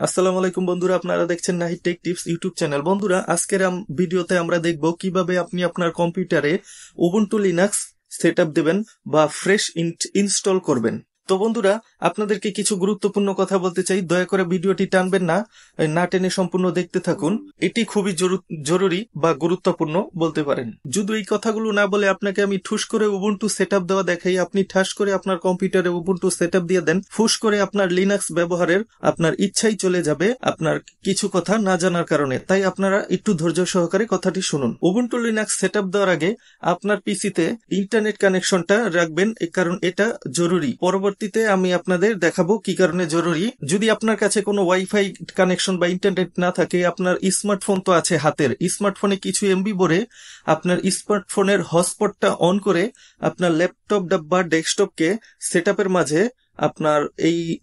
আসসালামু আলাইকুম বন্ধুরা, আপনারা দেখছেন Nahid take tips YouTube channel. বন্ধুরা, আজকের ভিডিওতে আমরা দেখব কিভাবে আপনি আপনার কম্পিউটারে উবুন্টু লিনাক্স সেটআপ দেবেন বা ফ্রেশ ইনস্টল করবেন। তো বন্ধুরা, আপনাদেরকে কিছু গুরুত্বপূর্ণ কথা বলতে চাই। দয়া করে ভিডিওটি টানবেন না, না টেনে সম্পূর্ণ দেখতে থাকুন। এটি খুবই জরুরি বা গুরুত্বপূর্ণ বলতে পারেন। যদি এই কথাগুলো না বলে আপনাকে আমি ঠুস করে উবুন্টু সেটআপ দেওয়া দেখাই, আপনি ঠাস করে আপনার কম্পিউটারে উবুন্টু সেটআপ দিয়ে দেন, ফুস করে আপনার লিনাক্স ব্যবহারের আপনার ইচ্ছাই চলে যাবে আপনার কিছু কথা না জানার কারণে। তাই আপনারা একটু ধৈর্য সহকারে কথাটি শুনুন। উবুন্টু লিনাক্স সেটআপ দেওয়ার আগে আপনার পিসিতে ইন্টারনেট কানেকশনটা রাখবেন, কারণ এটা জরুরি। পরবর্তীতে আমি আপনাদের দেখাবো কি কারণে জরুরি। যদি আপনার কাছে কোনো ওয়াইফাই কানেকশন বা ইন্টারনেট না থাকে, আপনার স্মার্টফোন তো আছে হাতের, স্মার্টফোনে কিছু এমবি ভরে আপনার স্মার্টফোনের হটস্পটটা অন করে আপনার ল্যাপটপ বা ডেস্কটপকে সেটআপের মাঝে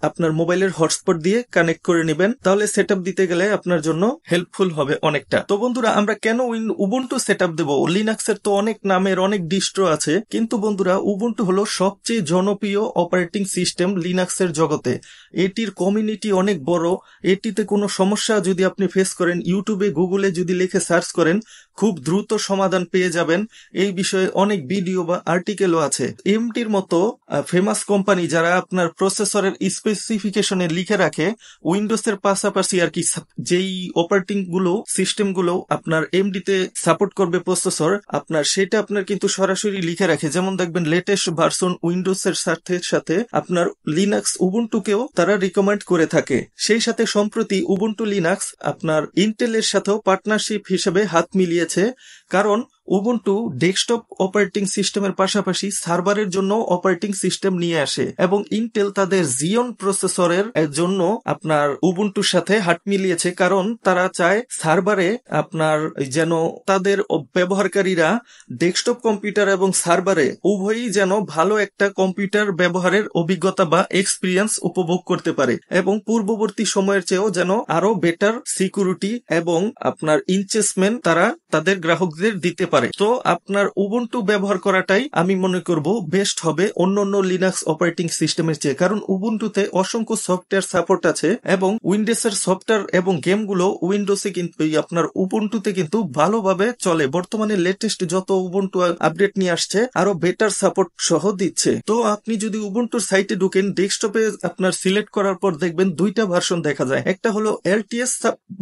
আপনার মোবাইলের হটস্পট দিয়ে কানেক্ট করে নেবেন। তাহলে সেটআপ দিতে গেলে আপনার জন্য হেল্পফুল হবে অনেকটা। তো বন্ধুরা, আমরা কেন উবুন্টু সেটআপ দেব? লিনাক্সের তো অনেক নামের অনেক ডিস্ট্রো আছে, কিন্তু বন্ধুরা উবুন্টু হলো সবচেয়ে জনপ্রিয় অপারেটিং সিস্টেম লিনাক্সের জগতে। এটির কমিউনিটি অনেক বড়। এটিতে কোনো সমস্যা যদি আপনি ফেস করেন, ইউটিউবে গুগলে যদি লিখে সার্চ করেন, খুব দ্রুত সমাধান পেয়ে যাবেন। এই বিষয়ে অনেক ভিডিও বা আর্টিকেলও আছে। এমটির মতো ফেমাস কোম্পানি যারা আপনার প্রসেসরের স্পেসিফিকেশনে লিখে রাখে উইন্ডোজের পাশাপাশি আর কি যেই অপারেটিং গুলো সিস্টেম গুলো আপনার এমডিতে সাপোর্ট করবে প্রসেসর, আপনার সেটা আপনার কিন্তু সরাসরি লিখে রাখে। যেমন দেখবেন লেটেস্ট ভার্সন উইন্ডোজের সাথে সাথে আপনার লিনাক্স উবুন্টুকেও তারা রিকমেন্ড করে থাকে। সেই সাথে সম্প্রতি উবুন্টু লিনাক্স আপনার ইন্টেলের সাথেও পার্টনারশিপ হিসেবে হাত মিলিয়েছে, কারণ উবুন্টু ডেস্কটপ অপারেটিং সিস্টেমের পাশাপাশি সার্ভারের জন্য অপারেটিং সিস্টেম নিয়ে আসে, এবং ইন্টেল তাদের জিওন প্রসেসরের জন্য আপনার উবুন্টুর সাথে হাত মিলিয়েছে, কারণ তারা চায় সার্ভারে আপনার যেন তাদের ব্যবহারকারীরা ডেস্কটপ কম্পিউটার এবং সার্ভারে উভয়ই যেন ভালো একটা কম্পিউটার ব্যবহারের অভিজ্ঞতা বা এক্সপিরিয়েন্স উপভোগ করতে পারে, এবং পূর্ববর্তী সময়ের চেয়েও যেন আরো বেটার সিকিউরিটি এবং আপনার ইনচেসমেন্ট তারা তাদের গ্রাহকদের দিতে পারে। তো আপনার উবুন্টু ব্যবহার করাটাই আমি মনে করব বেস্ট হবে অন্যান্য লিনাক্স অপারেটিং সিস্টেমের চেয়ে, কারণ উবুন্টুতে অসংখ্য সফটওয়্যার সাপোর্ট আছে, এবং উইন্ডোজের সফটওয়্যার এবং গেমগুলো উইন্ডোজে কিন্তু আপনার উবুন্টুতে কিন্তু ভালোভাবে চলে। বর্তমানে লেটেস্ট যত উবুন্টু আপডেট নিয়ে আসছে আরো বেটার সাপোর্ট সহ দিচ্ছে। তো আপনি যদি উবুন্টুর সাইটে ঢুকেন, ডেস্কটপে আপনার সিলেক্ট করার পর দেখবেন দুইটা ভার্সন দেখা যায়। একটা হলো এলটিএস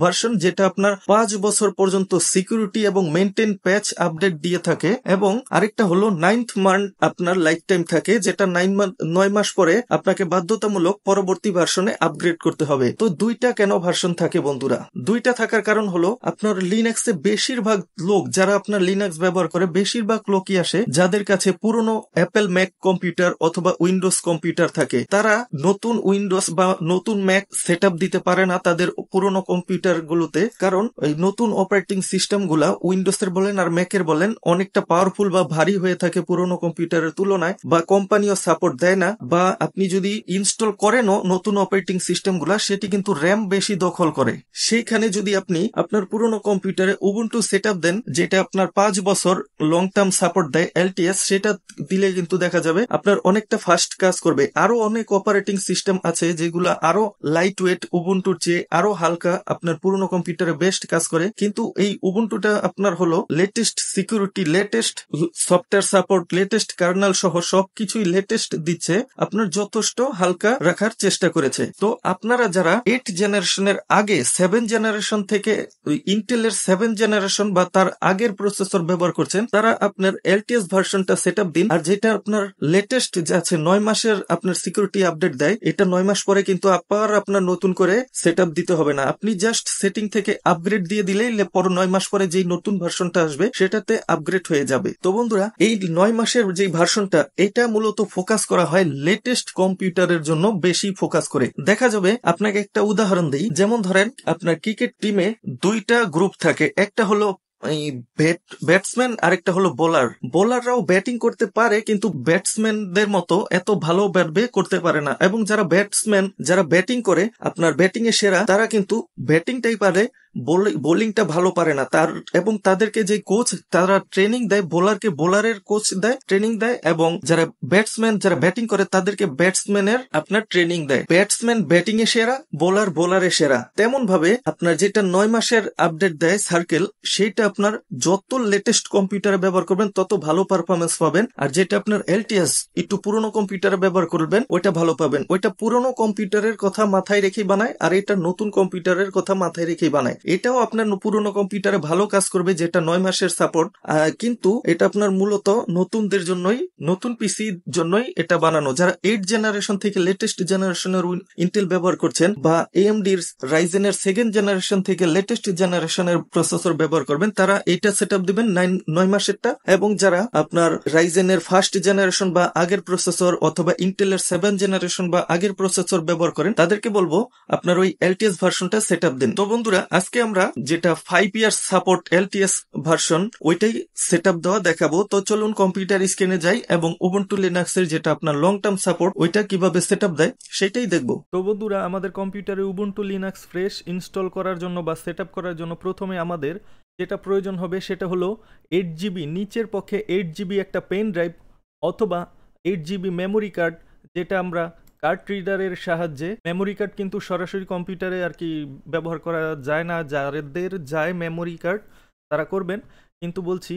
ভার্সন, যেটা আপনার 5 বছর পর্যন্ত সিকিউরিটি এবং মেইনটেইন প্যাচ আপডেট দিয়ে থাকে, এবং আরেকটা হলো 9th মান্থ আপনার লাইফ টাইম থাকে, যেটা 9 মাস পরে আপনাকে বাধ্যতামূলক পরবর্তী ভার্সনে আপগ্রেড করতে হবে। তো দুইটা কেন ভার্সন থাকে বন্ধুরা? দুইটা থাকার কারণ হলো আপনার লিনাক্সে বেশিরভাগ লোক যারা আপনার লিনাক্স ব্যবহার করে, বেশিরভাগ লোকই আসে যাদের কাছে পুরনো অ্যাপেল ম্যাক কম্পিউটার অথবা উইন্ডোজ কম্পিউটার থাকে। তারা নতুন উইন্ডোজ বা নতুন ম্যাক সেটআপ দিতে পারে না তাদের পুরনো কম্পিউটার গুলোতে, কারণ এই নতুন অপারেটিং সিস্টেম গুলা উইন্ডোজের বলেন আর ম্যাকের বলেন অনেকটা পাওয়ারফুল বা ভারী হয়ে থাকে পুরনো কম্পিউটারের তুলনায়, বা কোম্পানিও সাপোর্ট দেয় না, বা আপনি যদি ইনস্টল করেনও নতুন অপারেটিং সিস্টেম গুলা, সেটি কিন্তু র্যাম বেশি দখল করে। সেইখানে যদি আপনি আপনার পুরনো কম্পিউটারে উবুন্টু সেটআপ দেন, যেটা আপনার 5 বছর লং টার্ম সাপোর্ট দেয় এলটিএস, সেটা দিলে কিন্তু দেখা যাবে আপনার অনেকটা ফাস্ট কাজ করবে। আরো অনেক অপারেটিং সিস্টেম আছে যেগুলা আরো লাইট ওয়েট, উবুন্টুর চেয়ে আরো হালকা, আপনার পুরনো কম্পিউটারে বেস্ট কাজ করে, কিন্তু এই উবুন্টুটা আপনার হলো latest security, latest software support, latest kernel সহ সবকিছুই লেটেস্ট দিচ্ছে, আপনার যথেষ্ট হালকা রাখার চেষ্টা করেছে। তো আপনারা যারা 8 জেনারেশনের আগে 7 জেনারেশন থেকে ইন্টেলের 7 জেনারেশন বা তার আগের প্রসেসর ব্যবহার করছেন, তারা আপনার এলটিএস ভার্সনটা সেটআপ দিন। আর যেটা আপনার লেটেস্ট আছে 9 মাসের আপনার সিকিউরিটি আপডেট দেয়, এটা 9 মাস পরে কিন্তু আবার আপনার নতুন করে সেটআপ দিতে হবে না। আপনি জাস্ট সেটিং থেকে আপগ্রেড দিয়ে দিলেই পর 9 মাস পরে যেই নতুন ভার্সনটা আসবে সেটাতে আপগ্রেড হয়ে যাবে। তো বন্ধুরা, এই 9 মাসের যে ভার্সনটা, এটা মূলত ফোকাস করা হয় লেটেস্ট কম্পিউটারের জন্য, বেশি ফোকাস করে। দেখা যাবে, আপনাকে একটা উদাহরণ দিই, যেমন ধরেন আপনার ক্রিকেট টিমে দুইটা গ্রুপ থাকে, একটা হলো এই ব্যাটসম্যান আর একটা হলো বোলার। বোলাররাও ব্যাটিং করতে পারে, কিন্তু ব্যাটসম্যানদের মতো এত ভালো ব্যাট করতে পারে না, এবং যারা ব্যাটসম্যান যারা ব্যাটিং করে আপনার ব্যাটিং এ সেরা, তারা কিন্তু ব্যাটিংটাই পারে, বোলিংটা ভালো পারে না তার, এবং তাদেরকে যে কোচ তারা ট্রেনিং দেয়, বোলারকে বোলারের কোচ দেয়, ট্রেনিং দেয়, এবং যারা ব্যাটসম্যান যারা ব্যাটিং করে তাদেরকে ব্যাটসম্যানের আপনার ট্রেনিং দেয়। ব্যাটসম্যান ব্যাটিং এ সেরা, বোলার বোলারে সেরা। তেমন ভাবে আপনার যেটা 9 মাসের আপডেট দেয় সার্কেল, সেইটা আপনার যত লেটেস্ট কম্পিউটারে ব্যবহার করবেন তত ভালো পারফরমেন্স পাবেন। আর যেটা আপনার এলটিএস একটু পুরনো কম্পিউটারে ব্যবহার করবেন ওইটা ভালো পাবেন। ওইটা পুরনো কম্পিউটারের কথা মাথায় রেখেই বানায়, আর এটা নতুন কম্পিউটারের কথা মাথায় রেখেই বানায়। এটাও আপনার পুরনো কম্পিউটারে ভালো কাজ করবে, যেটা 9 মাসের সাপোর্ট, কিন্তু এটা আপনার মূলত নতুনদের জন্যই, নতুন পিসি জন্যই এটা বানানো। যারা 8 জেনারেশন থেকে লেটেস্ট জেনারেশনের ইন্টেল ব্যবহার করছেন, বা এএমডির রাইজেনের 2nd জেনারেশন থেকে লেটেস্ট জেনারেশনের প্রসেসর ব্যবহার করবেন, তারা এটা সেটআপ দিবেন 9 মাসেরটা। এবং যারা আপনার রাইজেনের 1st জেনারেশন বা আগের প্রসেসর, অথবা ইন্টেলের 7 জেনারেশন বা আগের প্রসেসর ব্যবহার করেন, তাদেরকে বলবো আপনার ওই এলটিএস ভার্সনটা সেটআপ দিন। তো বন্ধুরা, আজকে আমরা যেটা 5 ইয়ার্স সাপোর্ট এলটিএস ভার্সন ওইটাই সেটআপ দেওয়া দেখাবো। তো চলুন কম্পিউটার স্ক্রিনে যাই এবং উবুন্টু লিনাক্সের যেটা আপনার লং টার্ম সাপোর্ট ওইটা কিভাবে সেটআপ দেয় সেটাই দেখবো। তো বন্ধুরা, আমাদের কম্পিউটারে উবুন্টু লিনাক্স ফ্রেশ ইনস্টল করার জন্য বা সেটআপ করার জন্য প্রথমে আমাদের যেটা প্রয়োজন হবে সেটা হলো 8GB, নিচের পক্ষে 8GB একটা পেন ড্রাইভ অথবা 8GB মেমোরি কার্ড, যেটা আমরা কার্ড রিডারের সাহায্যে, মেমোরি কার্ড কিন্তু সরাসরি কম্পিউটারে আর কি ব্যবহার করা যায় না, যাদের যায় মেমোরি কার্ড তারা করবেন। কিন্তু বলছি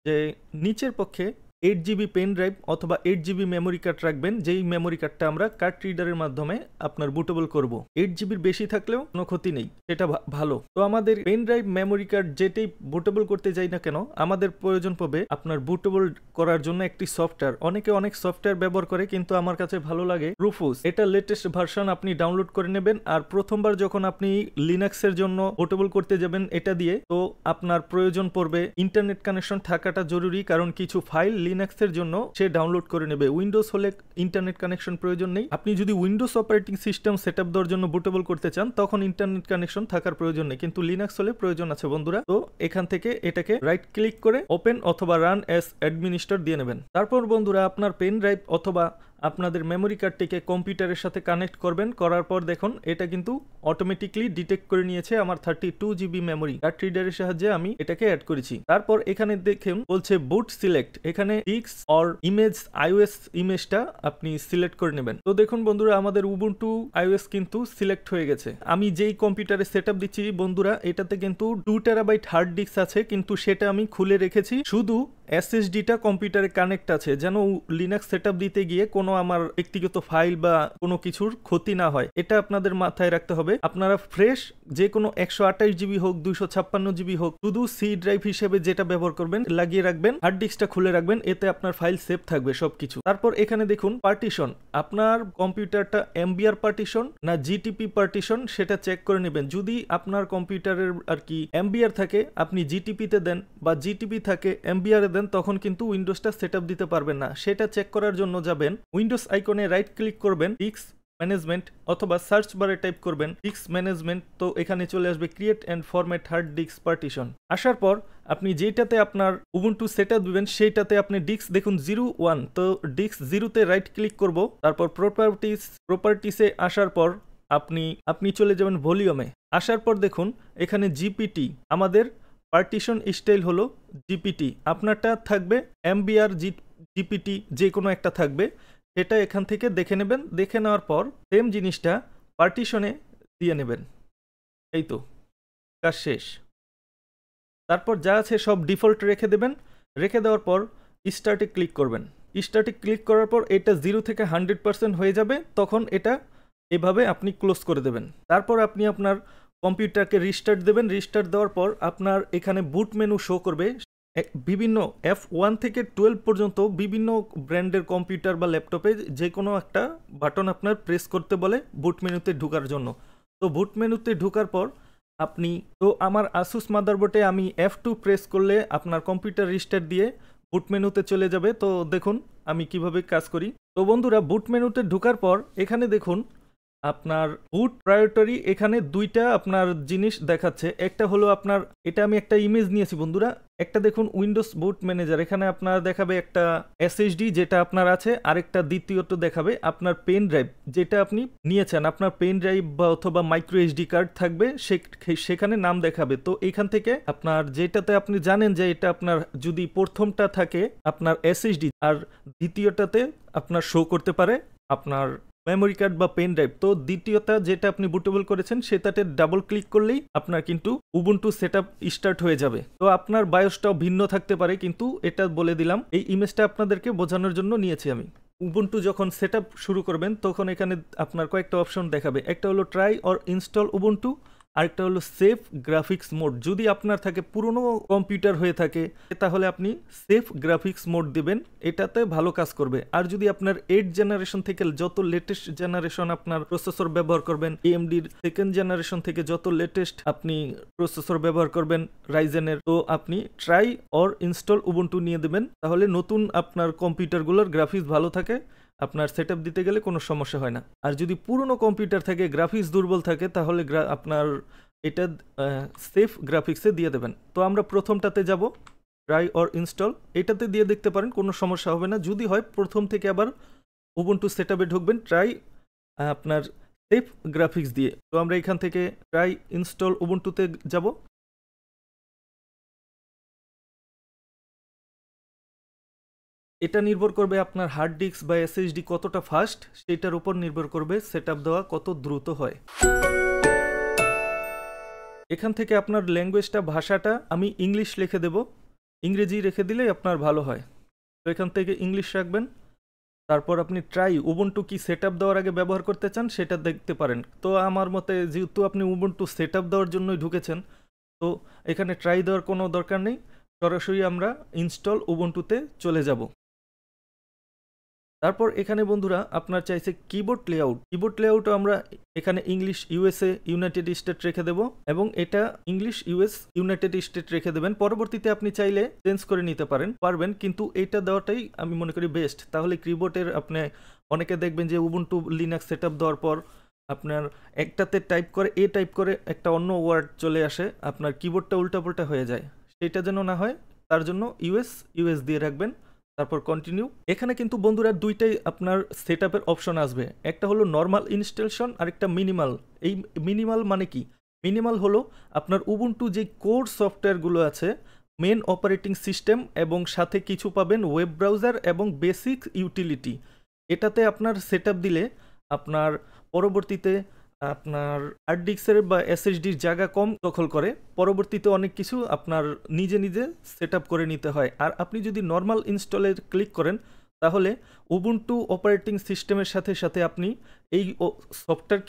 যে নিচের পক্ষে 8GB পেন ড্রাইভ অথবা 8GB মেমোরি কার্ড রাখবেন, যেই মেমোরি কার্ডটা আমরা কার্ড রিডারের মাধ্যমে আপনার বুটেবল করব। 8GBর বেশি থাকলেও কোনো ক্ষতি নেই, সেটা ভালো। তো আমাদের পেন ড্রাইভ মেমোরি কার্ড যেটাই বুটেবল করতে যাই না কেন, আমাদের প্রয়োজন পড়বে আপনার বুটেবল করার জন্য একটি সফটওয়্যার। অনেকে অনেক সফটওয়্যার ব্যবহার করে, কিন্তু আমার কাছে ভালো লাগে রুফুস। এটা লেটেস্ট ভার্সন, আপনি ডাউনলোড করে নেবেন। আর প্রথমবার যখন আপনি লিনাক্সের জন্য বুটেবল করতে যাবেন এটা দিয়ে, তো আপনার প্রয়োজন পড়বে ইন্টারনেট কানেকশন থাকাটা জরুরি, কারণ কিছু ফাইল লিনাক্সের জন্য সে ডাউনলোড করে নেবে। উইন্ডোজ হলে ইন্টারনেট কানেকশন প্রয়োজন নেই। আপনি যদি উইন্ডোজ অপারেটিং সিস্টেম সেটআপ দেওয়ার জন্য বুটেবল করতে চান তখন ইন্টারনেট কানেকশন থাকার প্রয়োজন নেই, কিন্তু লিনাক্স হলে প্রয়োজন আছে বন্ধুরা। তো এখান থেকে এটাকে রাইট ক্লিক করে ওপেন অথবা রান অ্যাজ অ্যাডমিনিস্ট্রেটর দিয়ে নেবেন। তারপর বন্ধুরা, আপনার পেন ড্রাইভ অথবা আপনাদের মেমোরি কার্ডটিকে কম্পিউটারের সাথে কানেক্ট করবেন। করার পর দেখুন এটা কিন্তু অটোমেটিকলি ডিটেক্ট করে নিয়েছে আমার 32GB মেমোরি। কার্ড রিডারের সাহায্যে আমি এটাকে অ্যাড করেছি। তারপর এখানে দেখুন বলছে বুট সিলেক্ট, এখানে ডিস্ক অর ইমেজ আইওএস ইমেজটা আপনি সিলেক্ট করে নেবেন। তো দেখুন বন্ধুরা, আমাদের উবুন্টু আইওএস কিন্তু সিলেক্ট হয়ে গেছে। আমি যেই কম্পিউটারে সেটআপ দিচ্ছি বন্ধুরা, এটাতে কিন্তু 2TB হার্ড ডিস্ক আছে, কিন্তু সেটা আমি খুলে রেখেছি, শুধু এসএসডিটা কম্পিউটারে কানেক্ট আছে, যেন লিনাক্স সেটআপ দিতে গিয়ে কোনো আমার ব্যক্তিগত ফাইল বা কোনো কিছুর ক্ষতি না হয়। এটা আপনাদের মাথায় রাখতে হবে। আপনারা ফ্রেশ যে কোনো 128GB হোক 256GB হোক, শুধু সি ড্রাইভ হিসেবে যেটা ব্যবহার করবেন লাগিয়ে রাখবেন, হার্ড ডিস্কটা খুলে রাখবেন, এতে আপনার ফাইল সেভ থাকবে সবকিছু। তারপর এখানে দেখুন পার্টিশন, আপনার কম্পিউটারটা এমবিআর পার্টিশন না জিটিপি পার্টিশন সেটা চেক করে নেবেন। যদি আপনার কম্পিউটারের আর কি এমবিআর থাকে আপনি জিটিপিতে দেন, বা জিটিপি থাকে এমবিআর দেন, তখন কিন্তু উইন্ডোজটা সেটআপ দিতে পারবেন না। সেটা চেক করার জন্য যাবেন উইন্ডোজ আইকনে রাইট ক্লিক করবেন, ডিস্ক ম্যানেজমেন্ট অথবা সার্চ বারে টাইপ করবেন ডিস্ক ম্যানেজমেন্ট। তো এখানে চলে আসবে create and format hard disk partition. আসার পর আপনি যেটাতে আপনার উবুন্টু সেটআপ দিবেন সেইটাতে আপনি ডিস্ক দেখুন 01, তো ডিস্ক 0তে রাইট ক্লিক করব। তারপর প্রপার্টিসে আসার পর আপনি চলে যাবেন ভলিউমে। আসার পর দেখুন এখানে জিপিটি, আমাদের পার্টিশন স্টাইল হলো জিপিটি, আপনারটা থাকবে এমবিআর জিপিটি, যে কোনো একটা থাকবে, সেটা এখান থেকে দেখে নেবেন। দেখে নেওয়ার পর সেম জিনিসটা পার্টিশনে দিয়ে নেবেন। এই তো কাজ শেষ। তারপর যা আছে সব ডিফল্ট রেখে দেবেন। রেখে দেওয়ার পর স্টার্টে ক্লিক করবেন। স্টার্টে ক্লিক করার পর এটা 0 থেকে 100% হয়ে যাবে, তখন এটা এভাবে আপনি ক্লোজ করে দেবেন। তারপর আপনি আপনার কম্পিউটারকে রিস্টার্ট দেবেন। রিস্টার্ট দেওয়ার পর আপনার এখানে বুট মেনু শো করবে। বিভিন্ন F1 থেকে 12 পর্যন্ত বিভিন্ন ব্র্যান্ডের কম্পিউটার বা ল্যাপটপে যে কোনো একটা বাটন আপনার প্রেস করতে বলে বুট মেনুতে ঢোকার জন্য। তো বুট মেনুতে ঢোকার পর আমার আসুস মাদারবোর্ডে আমি F2 প্রেস করলে আপনার কম্পিউটার রিস্টার্ট দিয়ে বুট মেনুতে চলে যাবে। তো দেখুন আমি কিভাবে কাজ করি। তো বন্ধুরা, বুট মেনুতে ঢোকার পর এখানে দেখুন আপনার বুট প্রায়োরিটি এখানে দুইটা আপনার জিনিস দেখাচ্ছে। একটা হলো আপনার, এটা আমি একটা ইমেজ নিয়েছি বন্ধুরা, একটা দেখুন উইন্ডোজ বুট ম্যানেজার, এখানে আপনার দেখাবে একটা এসএসডি যেটা আপনার আছে, আরেকটা দ্বিতীয়ত দেখাবে আপনার পেন ড্রাইভ যেটা আপনি নিয়েছেন, আপনার পেন ড্রাইভ বা অথবা মাইক্রো এসডি কার্ড থাকবে, সেখানে নাম দেখাবে। তো এইখান থেকে আপনার যেটাতে আপনি জানেন যে এটা আপনার যদি প্রথমটা থাকে আপনার এসএসডি আর দ্বিতীয়টাতে আপনার শো করতে পারে আপনার মেমোরি কার্ড বা পেন ড্রাইভ, তো দ্বিতীয়টা যেটা আপনি বুটেবল করেছেন সেটাতে ডাবল ক্লিক করলেই আপনার কিন্তু উবুন্টু সেটআপ স্টার্ট হয়ে যাবে। তো আপনার বায়োসটাও ভিন্ন থাকতে পারে, কিন্তু এটা বলে দিলাম, এই ইমেজটা আপনাদেরকে বোঝানোর জন্য নিয়েছি আমি। উবুন্টু যখন সেটআপ শুরু করবেন তখন এখানে আপনার কয়েকটা অপশন দেখাবে। একটা হলো ট্রাই অর ইনস্টল উবুন্টু, আরেকটা হলো সেভ গ্রাফিক্স মোড। যদি আপনার থাকে পুরনো কম্পিউটার হয়ে থাকে তাহলে আপনি সেভ গ্রাফিক্স মোড দিবেন, এটাতে ভালো কাজ করবে। আর যদি আপনার 8 জেনারেশন থেকে যত লেটেস্ট জেনারেশন আপনার প্রসেসর ব্যবহার করবেন, এএমডির 2nd জেনারেশন থেকে যত লেটেস্ট আপনি প্রসেসর ব্যবহার করবেন রাইজেনের, তো আপনি ট্রাই অর ইনস্টল উবুন্টু নিয়ে দেবেন, তাহলে নতুন আপনার কম্পিউটারগুলোর গ্রাফিক্স ভালো থাকে, আপনার সেটআপ দিতে গেলে কোনো সমস্যা হয় না। আর যদি পুরনো কম্পিউটার থেকে গ্রাফিক্স দুর্বল থাকে তাহলে আপনার এটা সেফ গ্রাফিক্সে দিয়ে দেবেন। তো আমরা প্রথমটাতে যাব, ট্রাই অর ইনস্টল, এটাতে দিয়ে দেখতে পারেন, কোনো সমস্যা হবে না। যদি হয় প্রথম থেকে আবার উবুন্টু সেটআপে ঢুকবেন ট্রাই আপনার সেফ গ্রাফিক্স দিয়ে। তো আমরা এখান থেকে ট্রাই ইনস্টল উবুন্টুতে যাব। এটা নির্ভর করবে আপনার হার্ড ডিস্ক বা এসএসডি কতটা ফাস্ট, সেটার উপর নির্ভর করবে সেটআপ দেওয়া কত দ্রুত হয়। এখান থেকে আপনার ল্যাঙ্গুয়েজটা, ভাষাটা আমি ইংলিশ লিখে দেব, ইংরেজি রেখে দিলে আপনার ভালো হয়। তো এখান থেকে ইংলিশ রাখবেন। তারপর আপনি ট্রাই উবুন্টু কি সেটআপ দেওয়ার আগে ব্যবহার করতে চান সেটা দেখতে পারেন। তো আমার মতে যেহেতু আপনি উবুন্টু সেটআপ দেওয়ার জন্যই ঢুকেছেন, তো এখানে ট্রাই দেওয়ার কোনো দরকার নেই, সরাসরি আমরা ইনস্টল উবুন্টুতে চলে যাব। তারপর এখানে বন্ধুরা আপনার চাইছে কিবোর্ড লেআউট। কিবোর্ড লেআউটও আমরা এখানে ইংলিশ ইউএসএ ইউনাইটেড স্টেট রেখে দেব, এবং এটা ইংলিশ ইউএস ইউনাইটেড স্টেট রেখে দেবেন। পরবর্তীতে আপনি চাইলে চেঞ্জ করে নিতে পারবেন, কিন্তু এটা দেওয়াটাই আমি মনে করি বেস্ট। তাহলে কিবোর্ডের আপনি অনেকে দেখবেন যে উবুন্টু লিনাক্স সেটআপ দেওয়ার পর আপনার একটাতে টাইপ করে টাইপ করে একটা অন্য ওয়ার্ড চলে আসে, আপনার কিবোর্ডটা উল্টাপাল্টা হয়ে যায়। সেটা যেন না হয় তার জন্য ইউএস দিয়ে রাখবেন। তারপর কন্টিনিউ। এখানে কিন্তু বন্ধুরা দুইটাই আপনার সেটআপের অপশন আসবে, একটা হলো নর্মাল ইনস্টলেশন আর একটা মিনিমাল। এই মিনিমাল মানে কি? মিনিমাল হলো আপনার উবুন্টু যে কোর সফটওয়্যারগুলো আছে, মেন অপারেটিং সিস্টেম এবং সাথে কিছু পাবেন ওয়েব ব্রাউজার এবং বেসিক ইউটিলিটি, এটাতে আপনার সেটআপ দিলে আপনার পরবর্তীতে আপনার হার্ড ডিস্কের বা এসএসডির জায়গা কম দখল করে, পরবর্তীতে অনেক কিছু আপনার নিজে নিজে সেটআপ করে নিতে হয়। আর আপনি যদি নর্মাল ইনস্টলে ক্লিক করেন তাহলে উবুন্টু অপারেটিং সিস্টেমের সাথে সাথে আপনি এই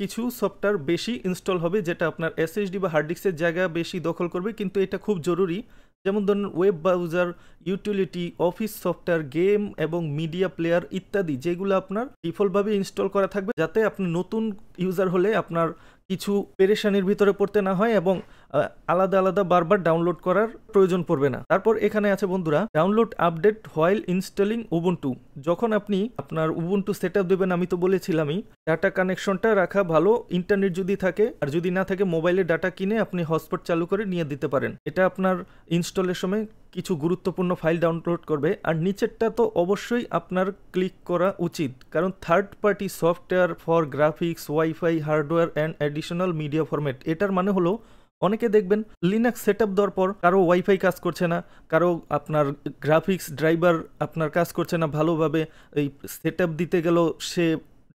কিছু সফটওয়্যার বেশি ইনস্টল হবে, যেটা আপনার এসএসডি বা হার্ড ডিস্কের জায়গা বেশি দখল করবে, কিন্তু এটা খুব জরুরি। যেমন ধরুন web browser, utility, office software, game এবং মিডিয়া প্লেয়ার ইত্যাদি, যেগুলো আপনার ডিফল্টভাবে ইনস্টল করা থাকবে, যাতে আপনি নতুন ইউজার হলে আপনার কিছু পেরেশানির ভিতরে পড়তে না হয় এবং আলাদা আলাদা বারবার ডাউনলোড করার প্রয়োজন পড়বে না। তারপর এখানে আছে বন্ধুরা download update while installing Ubuntu. যখন আপনি আপনার উবুন্টু সেটআপ দেবেন, আমি তো বলেছিলামই ডাটা কানেকশনটা রাখা ভালো, ইন্টারনেট যদি থাকে, আর যদি না থাকে মোবাইলে ডাটা কিনে আপনি হটস্পট চালু করে নিয়ে দিতে পারেন। এটা আপনার ইনস্টলের সময় কিছু গুরুত্বপূর্ণ ফাইল ডাউনলোড করবে। আর নিচেরটা তো অবশ্যই আপনার ক্লিক করা উচিত, কারণ third party software for graphics, wifi, hardware and additional media format. এটার মানে হলো অনেকে দেখবেন লিনাক্স সেটআপ দেওয়ার পর কারো ওয়াইফাই কাজ করছে না, কারো আপনার গ্রাফিক্স ড্রাইভার আপনার কাজ করছে না ভালোভাবে, এই সেটআপ দিতে গেল সে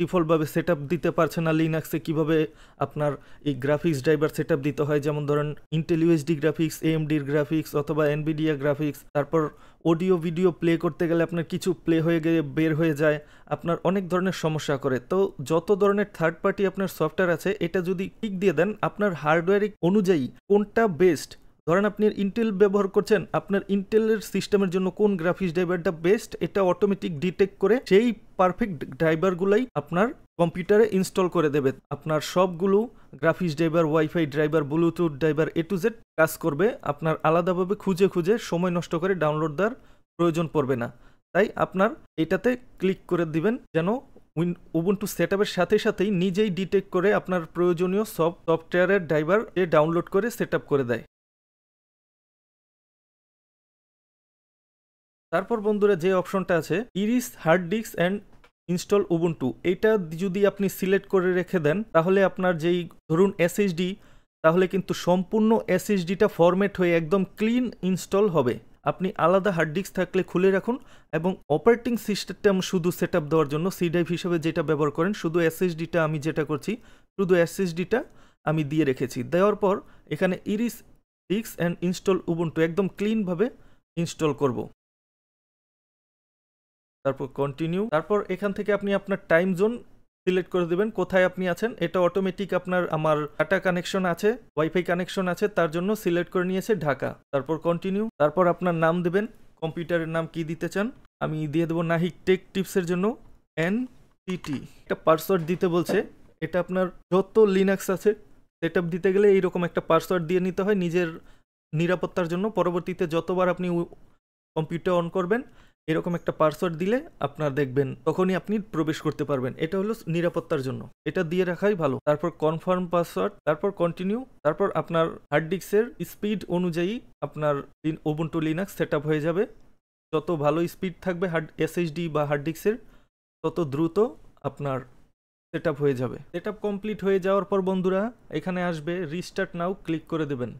ডিফল্টভাবে সেটআপ দিতে পারছে না। লিনাক্সে কিভাবে আপনার এই গ্রাফিক্স ড্রাইভার সেটআপ দিতে হয়, যেমন ধরেন ইন্টেল ইউএসডি গ্রাফিক্স, এএমডির গ্রাফিক্স অথবা এনভিডিয়া গ্রাফিক্স। তারপর অডিও ভিডিও প্লে করতে গেলে আপনার কিছু প্লে হয়ে গিয়ে বের হয়ে যায়, আপনার অনেক ধরনের সমস্যা করে। তো যত ধরনের থার্ড পার্টি আপনার সফটওয়্যার আছে, এটা যদি টিক দিয়ে দেন আপনার হার্ডওয়্যার অনুযায়ী কোনটা বেস্ট, ধরেন আপনি ইন্টেল ব্যবহার করছেন, আপনার ইন্টেলের সিস্টেমের জন্য কোন গ্রাফিক্স ড্রাইভারটা বেস্ট, এটা অটোমেটিক ডিটেক্ট করে সেই পারফেক্ট ড্রাইভারগুলাই আপনার কম্পিউটারে ইনস্টল করে দেবে। আপনার সবগুলো graphics driver, wifi driver, Bluetooth driver A to Z কাজ করবে, আপনার আলাদাভাবে খুঁজে খুঁজে সময় নষ্ট করে ডাউনলোড দেওয়ার প্রয়োজন পড়বে না। তাই আপনার এটাতে ক্লিক করে দিবেন যেন উবুন্টু সেটআপের সাথে সাথেই নিজেই ডিটেক্ট করে আপনার প্রয়োজনীয় সব সফটওয়্যারের ড্রাইভার ডাউনলোড করে সেটআপ করে দেয়। তারপর বন্ধুরা যে অপশনটা আছে erase hard disk and install Ubuntu, এইটা যদি আপনি সিলেক্ট করে রেখে দেন তাহলে আপনার যেই ধরুন এসএসডি, তাহলে কিন্তু সম্পূর্ণ এসএসডিটা ফরম্যাট হয়ে একদম ক্লিন ইনস্টল হবে। আপনি আলাদা হার্ড ডিস্ক থাকলে খুলে রাখুন এবং অপারেটিং সিস্টেম শুধু সেটআপ দেওয়ার জন্য সি ড্রাইভ হিসেবে যেটা ব্যবহার করেন, শুধু এসএসডিটা আমি যেটা করছি, শুধু এসএসডিটা আমি দিয়ে রেখেছি। দেওয়ার পর এখানে erase disk and install Ubuntu একদম ক্লিনভাবে ইনস্টল করব। তারপর কন্টিনিউ। তারপর এখান থেকে আপনি আপনার টাইম জোন সিলেক্ট করে দেবেন, কোথায় আপনি আছেন। এটা অটোমেটিক আমার ডাটা কানেকশন আছে, ওয়াইফাই কানেকশন আছে, তার জন্য সিলেক্ট করে নিয়েছে ঢাকা। তারপর কন্টিনিউ। তারপর আপনার নাম দেবেন, কম্পিউটারের নাম কি দিতে চান। আমি দিয়ে দেবো নাহিক টেক টিপসের জন্য NTT। একটা পাসওয়ার্ড দিতে বলছে, এটা আপনার যত লিনাক্স আছে সেটআপ দিতে গেলে এইরকম একটা পাসওয়ার্ড দিয়ে নিতে হয় নিজের নিরাপত্তার জন্য। পরবর্তীতে যতবার আপনি কম্পিউটার অন করবেন এরকম একটা পাসওয়ার্ড দিলে আপনার দেখবেন তখনই আপনি প্রবেশ করতে পারবেন। এটা হলো নিরাপত্তার জন্য, এটা দিয়ে রাখাই ভালো। তারপর কনফার্ম পাসওয়ার্ড, তারপর কন্টিনিউ। তারপর আপনার হার্ড ডিস্কের স্পিড অনুযায়ী আপনার উবুন্টু লিনাক্স সেটআপ হয়ে যাবে। যত ভালো স্পিড থাকবে এসএসডি বা হার্ড ডিস্কের, তত দ্রুত আপনার সেটআপ হয়ে যাবে। সেটআপ কমপ্লিট হয়ে যাওয়ার পর বন্ধুরা এখানে আসবে রিস্টার্ট নাও, ক্লিক করে দেবেন।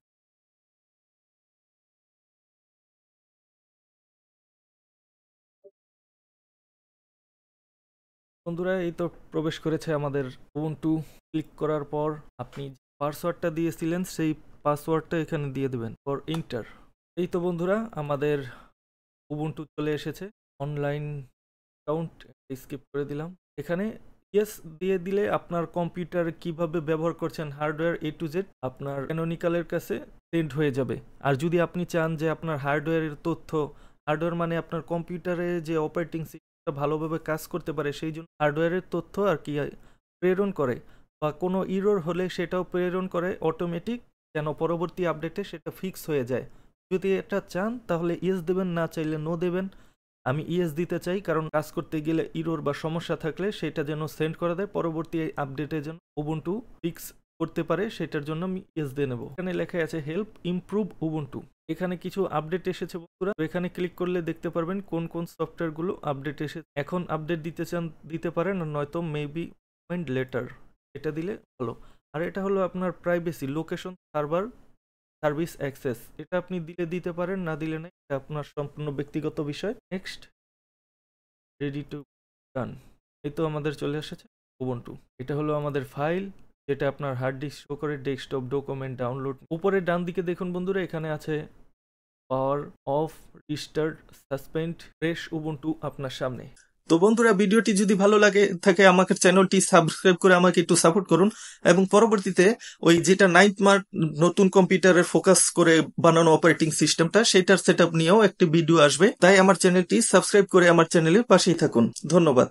বন্ধুরা এই তো প্রবেশ করেছে আমাদের উবুন্টু। ক্লিক করার পর আপনি পাসওয়ার্ডটা দিয়েছিলেন সেই পাসওয়ার্ডটা এখানে দিয়ে দেবেন, ফর ইন্টার। এই তো বন্ধুরা আমাদের উবুন্টু চলে এসেছে। অনলাইন অ্যাকাউন্ট স্কিপ করে দিলাম। এখানে ইয়েস দিয়ে দিলে আপনার কম্পিউটার কিভাবে ব্যবহার করছেন হার্ডওয়্যার A to Z আপনার ক্যানোনিক্যালের কাছে সেন্ড হয়ে যাবে। আর যদি আপনি চান যে আপনার হার্ডওয়্যারের তথ্য, হার্ডওয়্যার মানে আপনার কম্পিউটারে যে অপারেটিং সিস্টেমটা ভালোভাবে কাজ করতে পারে সেই জন্য হার্ডওয়্যারের তথ্য আর কি প্রেরণ করে, বা কোনো ইরর হলে সেটাও প্রেরণ করে অটোমেটিক, যেন পরবর্তী আপডেটে সেটা ফিক্স হয়ে যায়। যদি এটা চান তাহলে ইয়েস দেবেন, না চাইলে নো দেবেন। আমি ইয়েস দিতে চাই, কারণ কাজ করতে গেলে ইরর বা সমস্যা থাকলে সেটা যেন সেন্ড করে দেয়, পরবর্তী আপডেটে যেন উবুন্টু ফিক্স করতে পারে, সেটার জন্য আমি ইয়েস দিয়ে নেব। এখানে লেখা আছে হেল্প ইমপ্রুভ উবুন্টু। এখানে কিছু আপডেট এসেছে বন্ধুরা, এখানে ক্লিক করলে দেখতে পারবেন কোন কোন সফটওয়্যারগুলো আপডেট এসেছে। এখন আপডেট দিতে চান দিতে পারেন, আর নয়তো মেবি লেটার, এটা দিলে ভালো। আর এটা হলো আপনার privacy location server service access, এটা আপনি দিলে দিতে পারেন, না দিলে না, এটা আপনার সম্পূর্ণ ব্যক্তিগত বিষয়। Next, ready to run. এই তো আমাদের চলে এসেছে উবুন্টু। এটা হলো আমাদের ফাইল, যেটা আপনার হার্ড ডিস্ক শো করে, ডেস্কটপ ডকুমেন্ট ডাউনলোড। উপরে ডান দিকে দেখুন বন্ধুরা, এখানে আছে power of, restart, suspend, fresh Ubuntu আপনার সামনে। তো বন্ধুরা ভিডিওটি যদি ভালো লাগে থাকে আমাকে চ্যানেলটি সাবস্ক্রাইব করে আমাকে একটু সাপোর্ট করুন, এবং পরবর্তীতে ওই যেটা 9th মার্চ নতুন কম্পিউটারের ফোকাস করে বানানো অপারেটিং সিস্টেমটা সেটার সেটআপ নিয়েও একটি ভিডিও আসবে। তাই আমার চ্যানেলটি সাবস্ক্রাইব করে আমার চ্যানেলের পাশেই থাকুন। ধন্যবাদ।